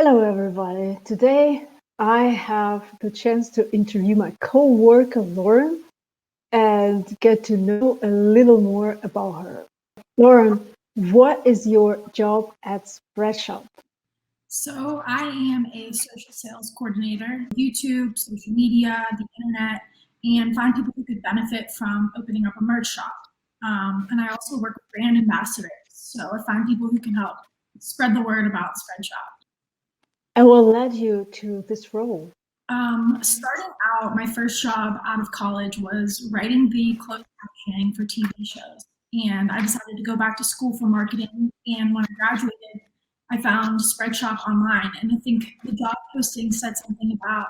Hello, everybody. Today I have the chance to interview my co-worker Lauren and get to know a little more about her. Lauren, what is your job at Spreadshop? So I am a social sales coordinator, YouTube, social media, the internet, and find people who could benefit from opening up a merch shop. And I also work with brand ambassadors. So I find people who can help spread the word about Spreadshop. And what led you to this role? Starting out, my first job out of college was writing the closed captioning for TV shows. And I decided to go back to school for marketing. And when I graduated, I found Spreadshop online. And I think the job posting said something about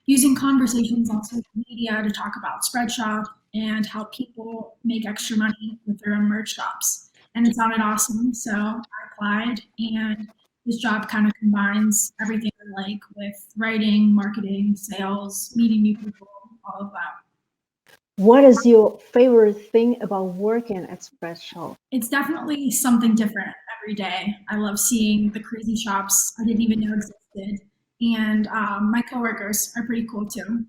using conversations on social media to talk about Spreadshop and how people make extra money with their own merch shops. And it sounded awesome. So I applied, and this job kind of combines everything I like with writing, marketing, sales, meeting new people, all of that. What is your favorite thing about working at Spreadshop? It's definitely something different every day. I love seeing the crazy shops I didn't even know existed. And my coworkers are pretty cool too.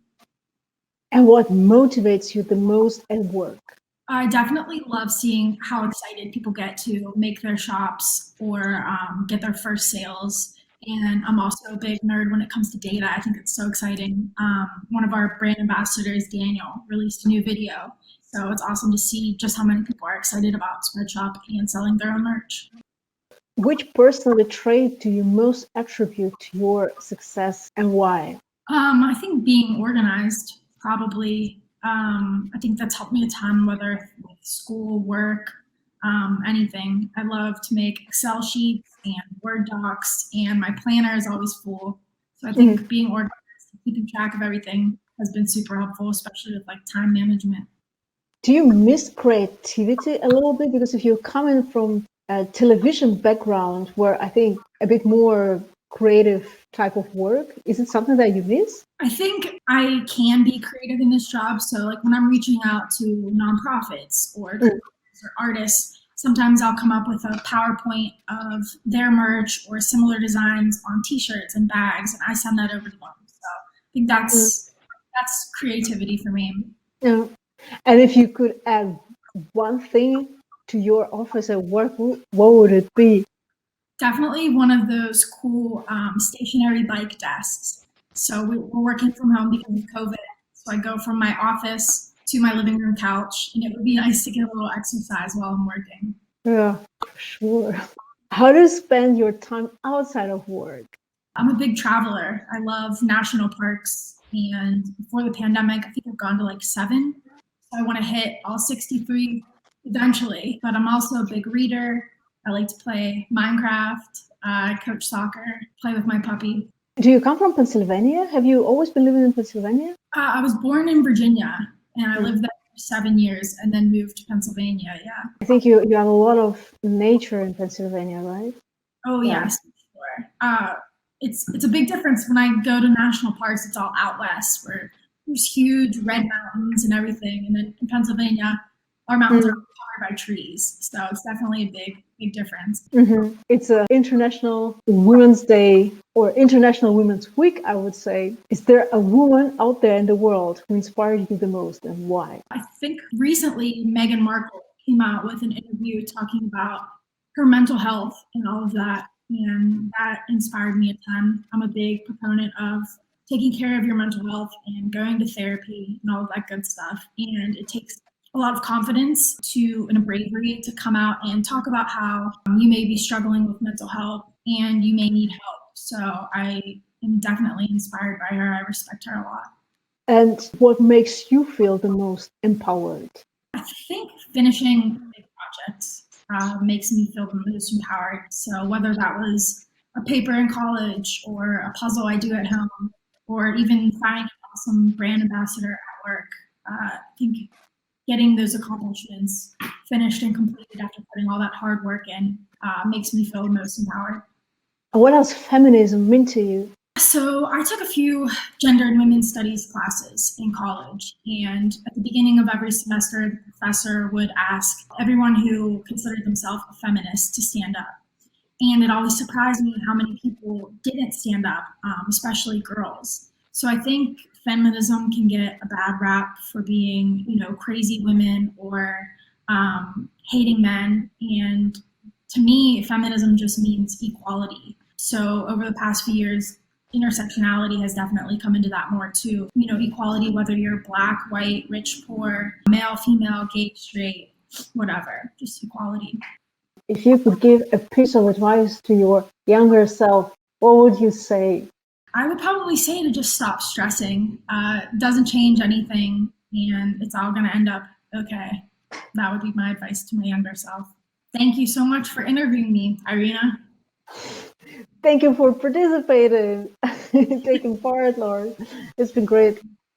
And what motivates you the most at work? I definitely love seeing how excited people get to make their shops or get their first sales. And I'm also a big nerd when it comes to data. I think it's so exciting. One of our brand ambassadors, Daniel, released a new video. So it's awesome to see just how many people are excited about Spreadshop and selling their own merch. Which personal trait do you most attribute to your success and why? I think being organized, probably. I think that's helped me a ton, whether with school, work, anything. I love to make Excel sheets and Word docs, and my planner is always full. So I think being organized and keeping track of everything has been super helpful, especially with like time management. Do you miss creativity a little bit? Because if you're coming from a television background where I think a bit more creative type of work, is it something that you miss? I think I can be creative in this job. So like when I'm reaching out to nonprofits or artists, sometimes I'll come up with a PowerPoint of their merch or similar designs on t-shirts and bags, and I send that over to them. So I think that's creativity for me. Yeah. And if you could add one thing to your office at work, what would it be? Definitely one of those cool stationary bike desks. So we're working from home because of COVID. So I go from my office to my living room couch, and it would be nice to get a little exercise while I'm working. Yeah, sure. How do you spend your time outside of work? I'm a big traveler. I love national parks. And before the pandemic, I think I've gone to like 7. So I want to hit all 63 eventually. But I'm also a big reader. I like to play Minecraft, coach soccer, play with my puppy. Do you come from Pennsylvania? Have you always been living in Pennsylvania? I was born in Virginia, and I lived there for 7 years and then moved to Pennsylvania, yeah. I think you have a lot of nature in Pennsylvania, right? Oh, yes, sure. It's a big difference when I go to national parks. It's all out west where there's huge red mountains and everything. And then in Pennsylvania, our mountains are covered by trees. So it's definitely a big difference. It's an International Women's Day or International Women's Week, I would say. Is there a woman out there in the world who inspired you the most, and why? I think recently Meghan Markle came out with an interview talking about her mental health and all of that. And that inspired me a ton. I'm a big proponent of taking care of your mental health and going to therapy and all of that good stuff. And it takes a lot of confidence and a bravery to come out and talk about how you may be struggling with mental health and you may need help. So I am definitely inspired by her. I respect her a lot. And what makes you feel the most empowered? I think finishing big projects makes me feel the most empowered. So whether that was a paper in college or a puzzle I do at home, or even finding an awesome brand ambassador at work, I think getting those accomplishments finished and completed after putting all that hard work in makes me feel the most empowered. What does feminism mean to you? So I took a few gender and women's studies classes in college, and at the beginning of every semester, the professor would ask everyone who considered themselves a feminist to stand up. And it always surprised me how many people didn't stand up, especially girls. So I think feminism can get a bad rap for being, crazy women or hating men. And to me, feminism just means equality. So over the past few years, intersectionality has definitely come into that more too. Equality, whether you're black, white, rich, poor, male, female, gay, straight, whatever, just equality. If you could give a piece of advice to your younger self, what would you say? I would probably say to just stop stressing. Doesn't change anything, and it's all going to end up okay. That would be my advice to my younger self. Thank you so much for interviewing me, Irina. Thank you for participating, taking part, Lauren. It's been great.